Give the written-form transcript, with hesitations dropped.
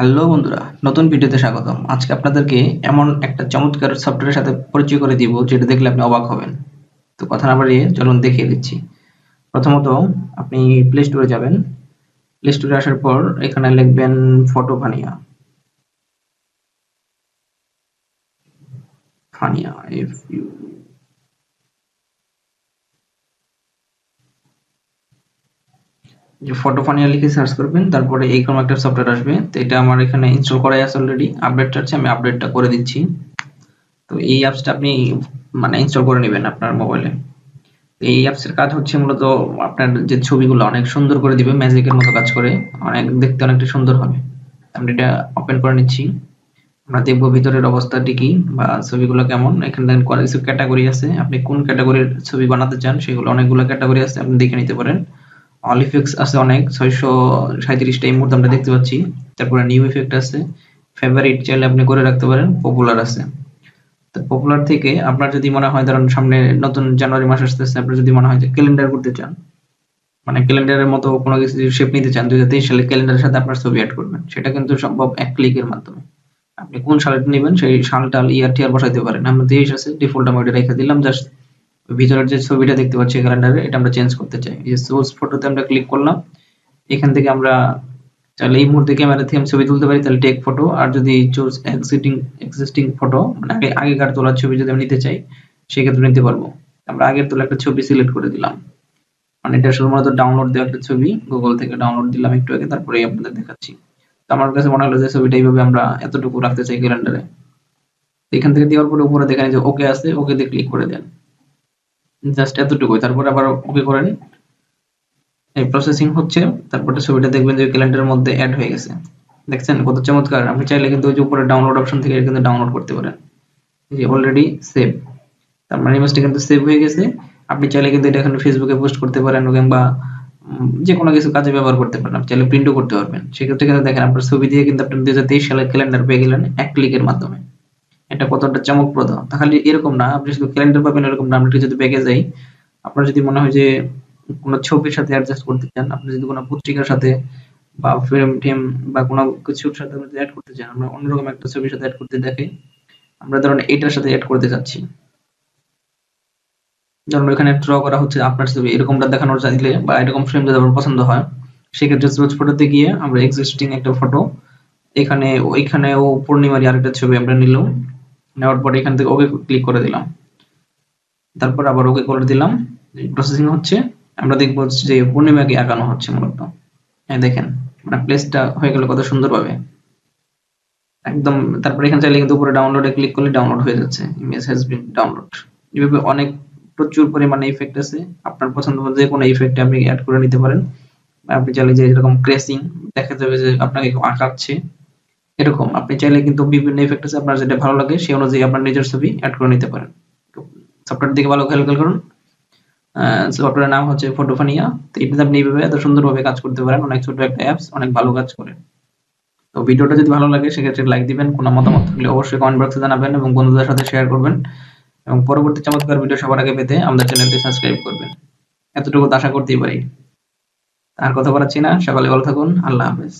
Hello বন্ধুরা, নতুন ভিডিওতে স্বাগতম। আজকে আপনাদেরকে এমন একটা চমৎকার সফটওয়্যারের সাথে পরিচয় করে দিব যেটা দেখলে আপনি অবাক হবেন। তো কথা না বাড়িয়ে চলুন দেখিয়ে দিচ্ছি। প্রথমত আপনি প্লে স্টোরে যাবেন। প্লে স্টোরে আসার পর এখানে লিখবেন ফটোফানিয়া। ফানিয়া এফ ইউ যে ফটোফানিয়া লিখে সার্চ করবেন, তারপরে এইরকম একটা সফটওয়্যার আসবে। তো এটা আমার এখানে ইনস্টল করাই আছে অলরেডি। আপডেট চাচ্ছে, আমি আপডেটটা করে দিচ্ছি। তো এই অ্যাপসটা আপনি ইনস্টল করে নেবেন আপনার মোবাইলে। এই অ্যাপসের কাজ হচ্ছে মূলত আপনার যে ছবিগুলো অনেক সুন্দর করে দিবে, ম্যাজিকের মতো কাজ করে, দেখতে অনেকটা সুন্দর হবে। আমরা এটা ওপেন করে নিচ্ছি। আমরা দেখবো ভিতরের অবস্থাটি কি বা ছবিগুলো কেমন। এখানে দেখেন কিছু ক্যাটাগরি আছে, আপনি কোন ক্যাটাগরির ছবি বানাতে চান সেগুলো অনেকগুলো ক্যাটাগরি আছে, আপনি দেখে নিতে পারেন। অল ইফেক্টস আছে অনেক, 637টা এই মুহূর্তে আমরা দেখতে পাচ্ছি। তারপরে নিউ ইফেক্ট আছে, ফেভারিট চাইলে আপনি করে রাখতে পারেন, পপুলার আছে। তো পপুলার থেকে আপনার যদি মনে হয় ধরেন সামনে নতুন জানুয়ারি মাস আসতেছে, আপনার যদি মনে হয় যে ক্যালেন্ডার করতে চান, ক্যালেন্ডারের মতো কোনো কিছু যদি শেপ নিতে চান, 2023 সালে ক্যালেন্ডারের সাথে আপনার ছবি অ্যাড করবেন, সেটা কিন্তু সম্ভব এক ক্লিকের মাধ্যমে। আপনি কোন সালটা নেবেন সেই সালটাল ইয়ার টিয়ার বসাইতে পারেন। আমরা 23 আছে, ডিফল্ট আমি ওটা রেখে দিলাম। জাস্ট ভিতরের যে ছবিটা দেখতে পাচ্ছি ক্যালেন্ডারে, এটা আমরা চেঞ্জ করতে চাই। এই সোর্স ফটোতে আমরা ক্লিক করলাম। এখান থেকে আমরা চাইলে এই মুহূর্তে ক্যামেরা থেকে আমি ছবি তুলতে পারি, তাহলে টেক ফটো। আর যদি চুজ এক্সিস্টিং ফটো, আগেকার তোলার ছবি যদি আমি নিতে চাই, সেক্ষেত্রে নিতে পারবো। আমরা আগের তোলা একটা ছবি সিলেক্ট করে দিলাম। এটা শুধুমাত্র ডাউনলোড দেওয়া একটা ছবি, গুগল থেকে ডাউনলোড দিলাম একটু আগে, তারপরেই আপনাদের দেখাচ্ছি। তো আমার কাছে মনে হলো যে ছবিটা এইভাবে আমরা এতটুকু রাখতে চাই ক্যালেন্ডারে। এখান থেকে দেওয়ার পরে উপরে দেখেন যে ওকে আছে, ওকে দিয়ে ক্লিক করে দেন। জাস্ট এতটুকুই। তারপরে আবার ওকে করেন। এই প্রসেসিং হচ্ছে, তারপরে ছবিটা দেখবেন যে ক্যালেন্ডারের মধ্যে অ্যাড হয়ে গেছে। দেখছেন কত চমৎকার। আপনি চাইলে কিন্তু ওই যে উপরে ডাউনলোড অপশন থেকে কিন্তু ডাউনলোড করতে পারেন। এই যে অলরেডি সেভ, তার মানে ইমেজটা কিন্তু সেভ হয়ে গেছে। আপনি চাইলে কিন্তু এটা এখানে ফেসবুকে পোস্ট করতে পারেন, কিংবা যে কোনো কিছু কাজে ব্যবহার করতে পারেন। আপনি চাইলে প্রিন্টও করতে পারবেন। সেক্ষেত্রে কিন্তু দেখেন আপনার ছবি দিয়ে কিন্তু আপনি 2023 সালের ক্যালেন্ডার পেয়ে গেলেন এক ক্লিকের মাধ্যমে। এটা কতটা চমকপ্রদ। তাহলে এরকম না আপনি শুধু ক্যালেন্ডার পাবেন এরকম না। আমরা যদি ব্যাগে যাই, আপনার যদি মনে হয় যে কোনো ছবির সাথে অ্যাডজাস্ট করতে চান, আপনি যদি কোনো পত্রিকার সাথে বা ফ্রেম টেম বা কোনো কিছুর সাথে অ্যাড করতে চান, আমরা অন্যরকম একটা ছবির সাথে অ্যাড করতে দেখে, আমরা ধরুন এটার সাথে অ্যাড করতে যাচ্ছি। ধরুন এখানে ড্র করা হচ্ছে আপনার ছবি, এরকমটা দেখানোর চাইলে বা এরকম ফ্রেম যদি আপনার পছন্দ হয়, সেক্ষেত্রে সোর্স ফটোতে গিয়ে আমরা এক্সিস্টিং একটা ফটো, ওইখানেও পূর্ণিমারই আরেকটা ছবি আমরা নিলাম। নেওয়ার পরে এখান থেকে ওকে ক্লিক করে দিলাম। তারপর আবার ওকে করে দিলাম। প্রসেসিং হচ্ছে, আমরা দেখবো যে পূর্ণিমাকে আঁকানো হচ্ছে মূলত। হ্যাঁ দেখেন, প্লেসটা হয়ে গেল কত সুন্দরভাবে একদম। তারপর এখানে চাইলে কিন্তু উপরে ডাউনলোডে ক্লিক করলে ডাউনলোড হয়ে যাচ্ছে, ইমেজ হ্যাজ বিন ডাউনলোড। এভাবে অনেক প্রচুর পরিমাণে ইফেক্ট আছে। আপনার পছন্দ মতো যে কোনো ইফেক্ট আপনি অ্যাড করে নিতে পারেন। আপনি চাইলে যে এরকম ক্রেসিং দেখা যাবে যে আপনাকে আঁকাচ্ছে, এরকম আপনি চাইলে কিন্তু বিভিন্ন ইফেক্ট আছে, আপনার যেটা ভালো লাগে সেই অনুযায়ী আপনার নিজের ছবি অ্যাড করে নিতে পারেন। সফটওয়্যার দিকে ভালো খেয়াল করুন। সফটওয়্যারের নাম হচ্ছে ফটোফানিয়া। তো এটাতে আপনি এইভাবে এত সুন্দরভাবে কাজ করতে পারেন। অনেক ছোট একটা অ্যাপস, অনেক ভালো কাজ করে। তো ভিডিওটা যদি ভালো লাগে সেক্ষেত্রে লাইক দিবেন। কোনো মতামত থাকলে অবশ্যই কমেন্ট বক্সে জানাবেন এবং বন্ধুদের সাথে শেয়ার করবেন। এবং পরবর্তী চমৎকার ভিডিও সবার আগে পেতে আমাদের চ্যানেলটি সাবস্ক্রাইব করবেন। এতটুকু আশা করতেই পারি। আর কথা বাড়াচ্ছি না, সকালে ভালো থাকুন। আল্লাহ হাফেজ।